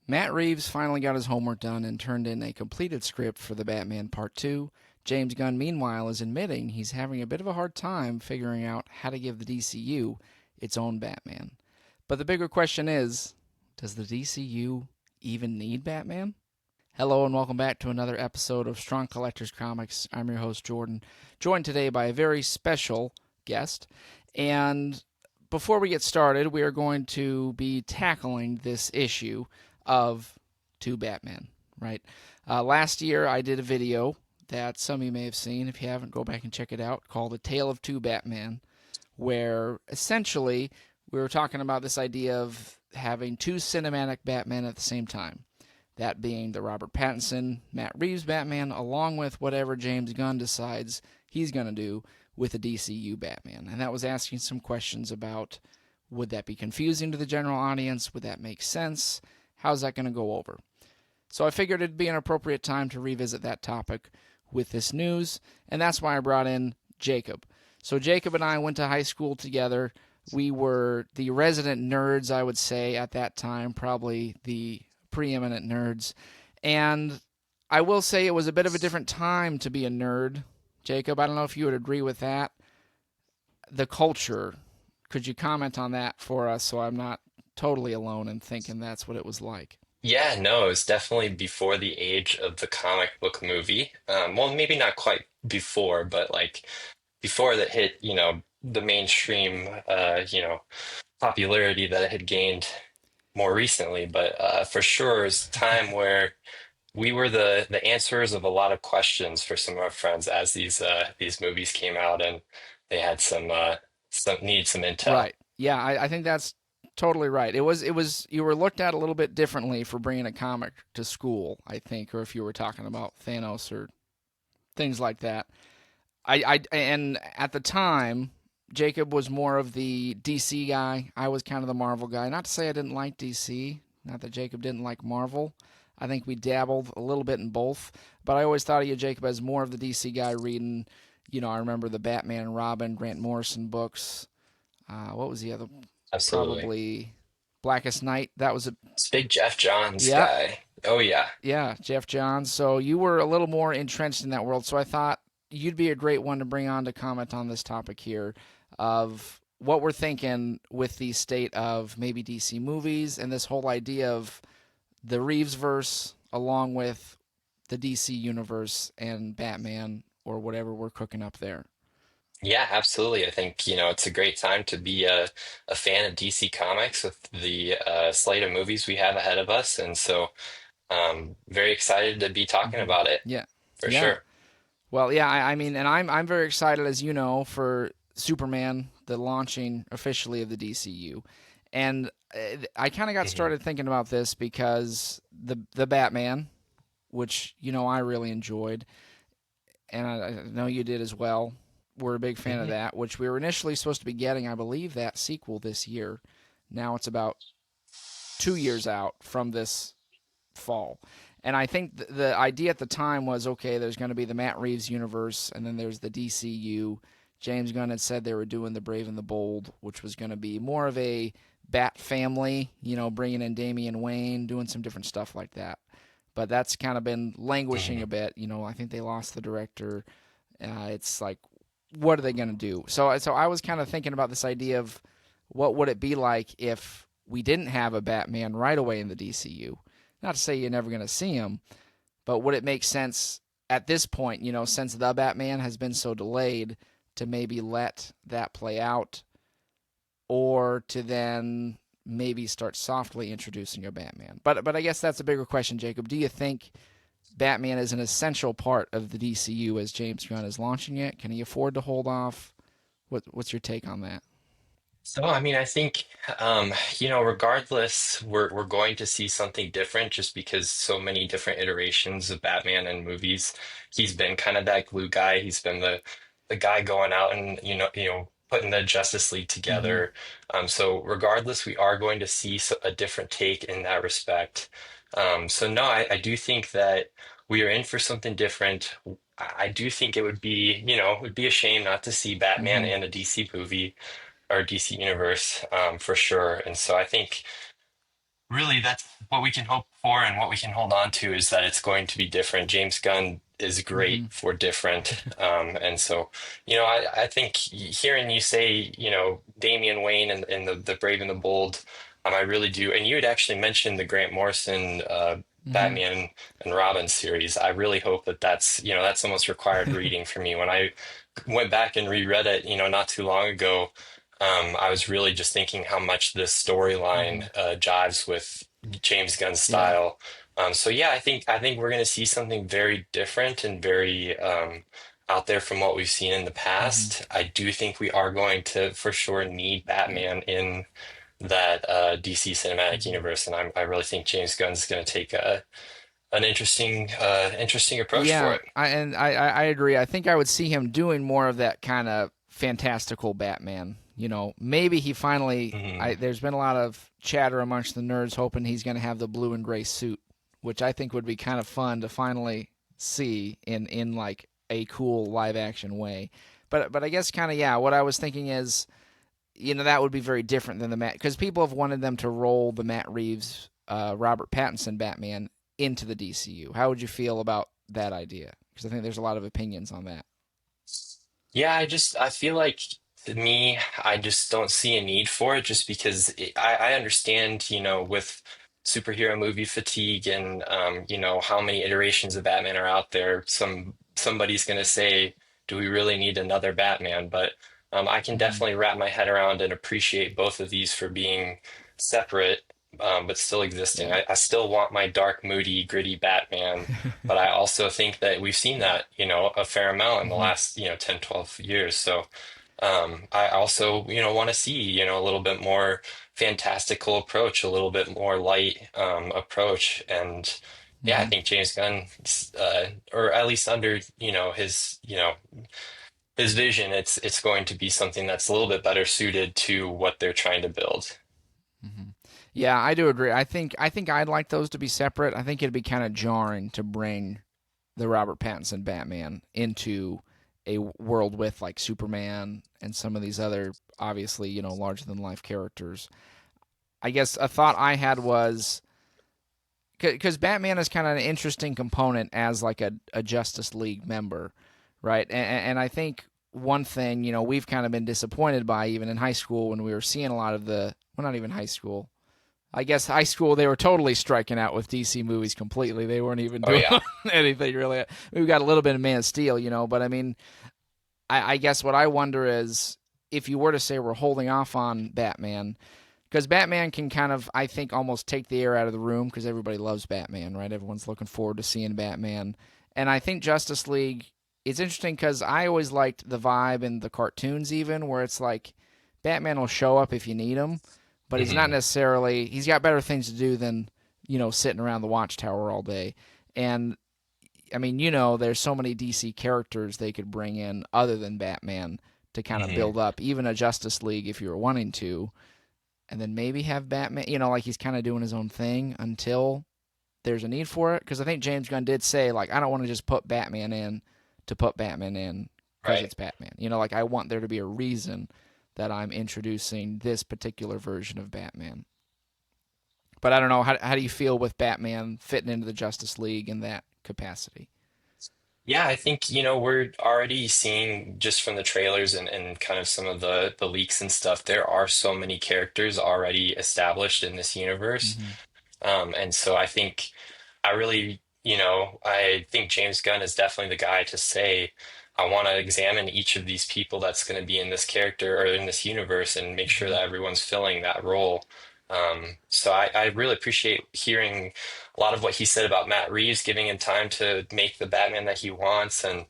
Matt Reeves finally got his homework done and turned in a completed script for The Batman Part 2. James Gunn, meanwhile, is admitting he's having a bit of a hard time figuring out how to give the DCU its own Batman. But the bigger question is, does the DCU even need Batman? Hello and welcome back to another episode of Strong Collectors Comics. I'm your host, Jordan, joined today by a very special guest. And before we get started, we are going to be tackling this issue of two Batman, right? Last year, I did a video that some of you may have seen. If you haven't, go back and check it out, called A Tale of Two Batman, where essentially we were talking about this idea of having two cinematic Batman at the same time. That being the Robert Pattinson, Matt Reeves Batman, along with whatever James Gunn decides he's going to do with the DCU Batman. And that was asking some questions about, would that be confusing to the general audience? Would that make sense? How's that going to go over? So I figured it'd be an appropriate time to revisit that topic with this news, and that's why I brought in Jacob. So Jacob and I went to high school together. We were the resident nerds, I would say, at that time, probably the preeminent nerds. And I will say it was a bit of a different time to be a nerd. Jacob, I don't know if you would agree with that. The culture, could you comment on that for us so I'm not totally alone in thinking that's what it was like? Yeah, no, it's definitely before the age of the comic book movie. Well, maybe not quite before, but like before that hit, the mainstream, popularity that it had gained more recently. But for sure, it's a time where we were the answers of a lot of questions for some of our friends as these movies came out, and they had some intel. Right. Yeah, I think that's totally right. It was you were looked at a little bit differently for bringing a comic to school, I think, or if you were talking about Thanos or things like that. And at the time, Jacob was more of the DC guy. I was kind of the Marvel guy. Not to say I didn't like DC, not that Jacob didn't like Marvel. I think we dabbled a little bit in both, but I always thought of you, Jacob, as more of the DC guy reading. I remember the Batman and Robin, Grant Morrison books. What was the other? Absolutely. Probably Blackest Night. That was a It's big Jeff Johns yeah, guy. Oh yeah. yeah, Jeff Johns. So you were a little more entrenched in that world. So I thought you'd be a great one to bring on to comment on this topic here of what we're thinking with the state of maybe DC movies and this whole idea of the Reeves verse along with the DC universe and Batman or whatever we're cooking up there. Yeah, absolutely. I think, it's a great time to be a fan of DC Comics with the slate of movies we have ahead of us. And so very excited to be talking Mm-hmm. about it Yeah, for yeah. sure. Well, yeah. I mean, and I'm very excited, as you know, for Superman, the launching officially of the DCU, and I kind of got Hmm. started thinking about this because the Batman, which I really enjoyed, and I know you did as well. We're a big fan of Hmm. that, which we were initially supposed to be getting, I believe, that sequel this year. Now it's about 2 years out from this fall. And I think the idea at the time was okay, there's going to be the Matt Reeves universe, and then there's the DCU. James Gunn had said they were doing the Brave and the Bold, which was going to be more of a Bat family, bringing in Damian Wayne, doing some different stuff like that. But that's kind of been languishing a Hmm. bit. I think they lost the director. It's like, what are they going to do? So I was kind of thinking about this idea of what would it be like if we didn't have a Batman right away in the DCU. Not to say you're never going to see him, but would it make sense at this point, since the Batman has been so delayed, to maybe let that play out or to then maybe start softly introducing a Batman? But I guess that's a bigger question, Jacob. Do you think Batman is an essential part of the DCU as James Gunn is launching it? Can he afford to hold off? What's your take on that? So, I mean, I think, regardless, we're going to see something different just because so many different iterations of Batman and movies. He's been kind of that glue guy. He's been the guy going out and putting the Justice League Mm-hmm. together. So regardless, we are going to see a different take in that respect. So no, I do think that we are in for something different. I do think it would be a shame not to see Batman Mm-hmm. in a DC movie or DC universe, for sure. And so I think really that's what we can hope for and what we can hold on to is that it's going to be different. James Gunn is great Hmm. for different. And so, I think hearing you say, Damian Wayne and the Brave and the Bold, I really do. And you had actually mentioned the Grant Morrison Hmm. Batman and Robin series. I really hope that that's almost required reading for me. When I went back and reread it, not too long ago, I was really just thinking how much this storyline Hmm. jives with James Gunn's Yeah. style. So yeah, I think we're going to see something very different and very out there from what we've seen in the Hmm. past. I do think we are going to for sure need Yeah. Batman in that DC cinematic Hmm. universe, and I really think James Gunn's going to take an interesting approach for Yeah, it. I agree. I think I would see him doing more of that kind of fantastical Batman. Maybe he finally. Hmm. There's been a lot of chatter amongst the nerds hoping he's going to have the blue and gray suit, which I think would be kind of fun to finally see in like a cool live action way. But I guess kind of yeah. What I was thinking is that would be very different than the Matt because people have wanted them to roll the Matt Reeves, Robert Pattinson Batman into the DCU. How would you feel about that idea? Because I think there's a lot of opinions on that. Yeah, I feel like to me, I just don't see a need for it just because I understand, with superhero movie fatigue and how many iterations of Batman are out there, somebody's gonna say, do we really need another Batman? But I can Hmm. definitely wrap my head around and appreciate both of these for being separate, but still existing. Yeah. I still want my dark, moody, gritty Batman, but I also think that we've seen Yeah. that, a fair amount in the Hmm. last, 10, 12 years. So I also, want to see, a little bit more fantastical approach, a little bit more light approach. And yeah, I Hmm. think James Gunn, or at least under, his vision, it's going to be something that's a little bit better suited to what they're trying to build. Hmm. Yeah, I do agree. I think I'd like those to be separate. I think it'd be kind of jarring to bring the Robert Pattinson Batman into a world with like Superman and some of these other obviously larger than life characters. I guess a thought I had was because Batman is kind of an interesting component as like a Justice League member, right? And I think one thing we've kind of been disappointed by even in high school when we were seeing a lot of the well not even high school. I guess high school they were totally striking out with DC movies completely. They weren't even Oh doing yeah. anything really. We got a little bit of Man of Steel, but I mean, I guess what I wonder is if you were to say we're holding off on Batman, because Batman can kind of, I think, almost take the air out of the room because everybody loves Batman, right? Everyone's looking forward to seeing Batman. And I think Justice League, it's interesting because I always liked the vibe in the cartoons, even where it's like Batman will show up if you need him, but he's not Hmm. necessarily, he's got better things to do than, sitting around the Watchtower all day. And I mean, there's so many DC characters they could bring in other than Batman to kind of Hmm. build up, even a Justice League if you were wanting to, and then maybe have Batman, like he's kind of doing his own thing until there's a need for it. Because I think James Gunn did say, like, I don't want to just put Batman in to put Batman in because Right. it's Batman. Like I want there to be a reason that I'm introducing this particular version of Batman. But I don't know. How do you feel with Batman fitting into the Justice League in that capacity? Yeah, I think, we're already seeing just from the trailers and kind of some of the leaks and stuff, there are so many characters already established in this universe. Mm-hmm. And so I think James Gunn is definitely the guy to say, I want to examine each of these people that's going to be in this character or in this universe and make sure Mm-hmm. that everyone's filling that role. So I really appreciate hearing a lot of what he said about Matt Reeves, giving him time to make the Batman that he wants, and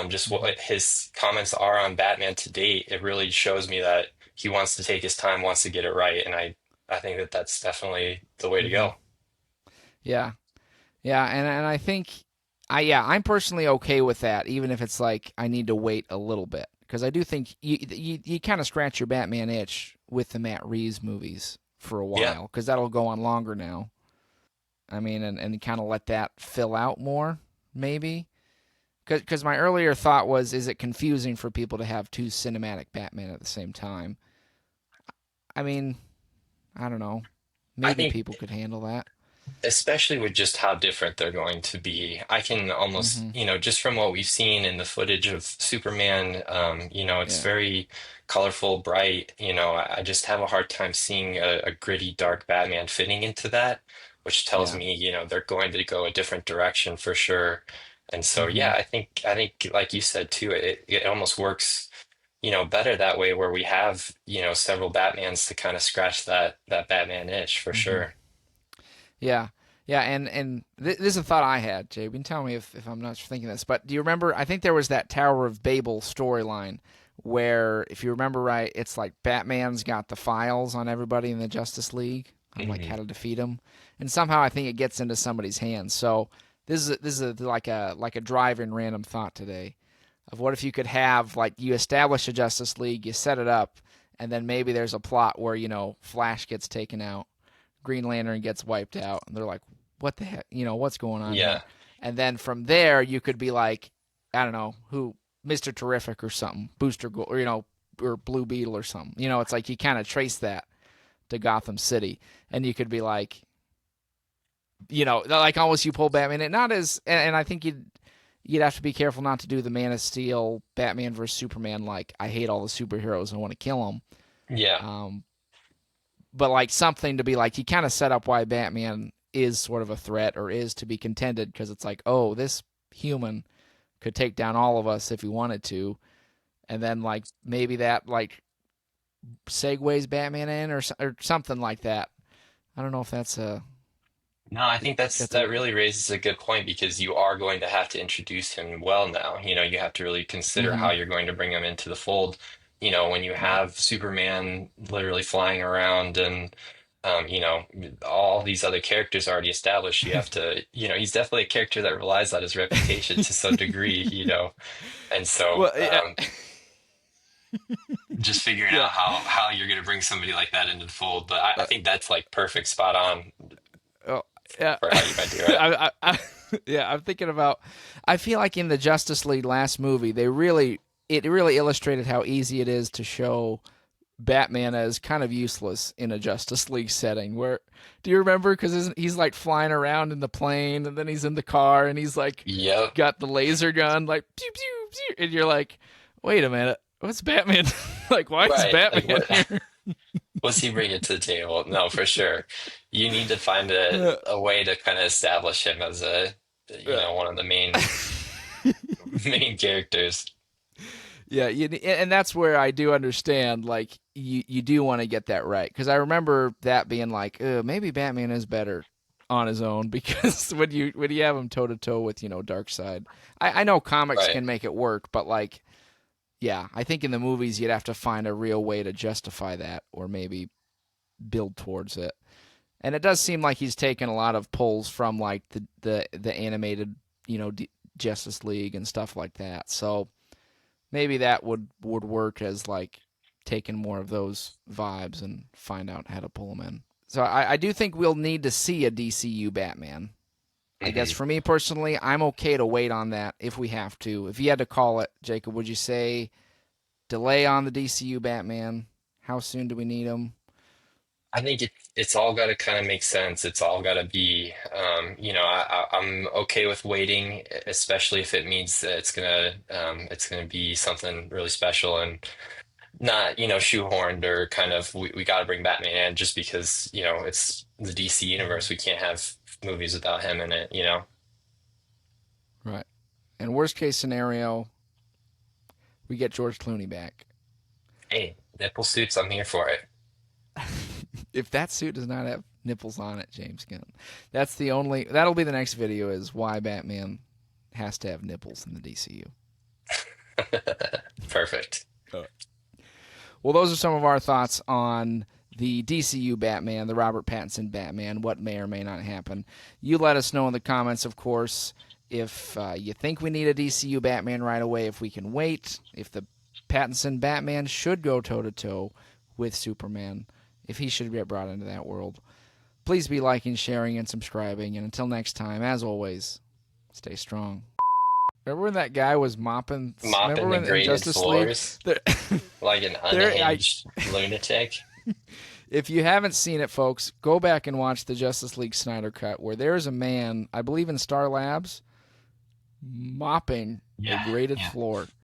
just Mm-hmm. what his comments are on Batman to date. It really shows me that he wants to take his time, wants to get it right, and I think that that's definitely the way to Mm-hmm. go. Yeah. Yeah, and I think I'm personally okay with that, even if it's like I need to wait a little bit because I do think you kind of scratch your Batman itch with the Matt Reeves movies for a Yeah. while because that'll go on longer now. I mean, and kind of let that fill out more maybe because my earlier thought was, is it confusing for people to have two cinematic Batman at the same time? I mean, I don't know. I maybe think people could handle that. especially with just how different they're going to be. I can almost, Mm-hmm. just from what we've seen in the footage of Superman, it's Yeah. very colorful, bright. I just have a hard time seeing a gritty, dark Batman fitting into that, which tells Yeah. me, they're going to go a different direction for sure. And so, Mm-hmm. yeah, I think, like you said too, it almost works, better that way where we have, several Batmans to kind of scratch that Batman itch for Mm-hmm. sure. Yeah, yeah, and this is a thought I had, Jay. You can tell me if I'm not thinking this, but do you remember? I think there was that Tower of Babel storyline where, if you remember right, it's like Batman's got the files on everybody in the Justice League on like Mhm. how to defeat them, and somehow I think it gets into somebody's hands. So this is like a drive-in random thought today of what if you could have like you establish a Justice League, you set it up, and then maybe there's a plot where Flash gets taken out, Green Lantern gets wiped out, and they're like, "What the heck? What's going on Yeah. here?" And then from there, you could be like, I don't know who, Mister Terrific or something, Booster Gold, or or Blue Beetle or something. It's like you kind of trace that to Gotham City, and you could be like, like almost you pull Batman in, not as, and I think you'd have to be careful not to do the Man of Steel, Batman versus Superman. Like I hate all the superheroes, I want to kill them. Yeah. Um, but like something to be like he kind of set up why Batman is sort of a threat or is to be contended because it's like, oh, this human could take down all of us if he wanted to, and then like maybe that like segues Batman in or something like that. I don't know if No, I think that's a that really raises a good point because you are going to have to introduce him well now. You have to really consider mm-hmm, how you're going to bring him into the fold. When you right. have Superman literally flying around and all these other characters already established, you have to, he's definitely a character that relies on his reputation to some degree. And so Well, yeah, just figuring yeah. out how you're going to bring somebody like that into the fold. But I Uh, think that's like perfect, spot on oh, yeah. for how you might do it. Yeah, I'm thinking about. I feel like in the Justice League last movie, it really illustrated how easy it is to show Batman as kind of useless in a Justice League setting. Where do you remember? Because he's like flying around in the plane, and then he's in the car, and he's like Yep. got the laser gun, like pew pew pew, and you're like, wait a minute, what's Batman? Like, why is Right. Like Batman what here? what's he bringing to the table? No, for sure. You need to find Uh, a way to kind of establish him as uh, one of the main characters. Yeah, and that's where I do understand. Like, you do want to get that right because I remember that being like, maybe Batman is better on his own because when you have him toe to toe with Darkseid, I know comics Right. can make it work, but like, yeah, I think in the movies you'd have to find a real way to justify that or maybe build towards it. And it does seem like he's taken a lot of pulls from like the animated Justice League and stuff like that. So maybe that would work as like taking more of those vibes and find out how to pull them in. So I do think we'll need to see a DCU Batman. I guess hmm for me personally, I'm okay to wait on that if we have to. If you had to call it, Jacob, would you say delay on the DCU Batman? How soon do we need him? I think it's all got to kind of make sense. It's all got to be, I'm okay with waiting, especially if it means that it's gonna be something really special and not, shoehorned or kind of we got to bring Batman in just because, it's the DC universe. We can't have movies without him in it. Right. And worst case scenario, we get George Clooney back. Hey, nipple suits, I'm here for it. If that suit does not have nipples on it, James Gunn, that'll be the next video is why Batman has to have nipples in the DCU. Perfect. Well, those are some of our thoughts on the DCU Batman, the Robert Pattinson Batman, what may or may not happen. You let us know in the comments, of course, if you think we need a DCU Batman right away, if we can wait, if the Pattinson Batman should go toe to toe with Superman, if he should get brought into that world. Please be liking, sharing, and subscribing. And until next time, as always, stay strong. Remember when that guy was mopping? Mopping Remember the when in graded Justice League? floors There, like an there, I, unhinged lunatic. If you haven't seen it, folks, go back and watch the Justice League Snyder Cut, where there is a man, I believe in Star Labs, mopping a Yeah, graded yeah. floor.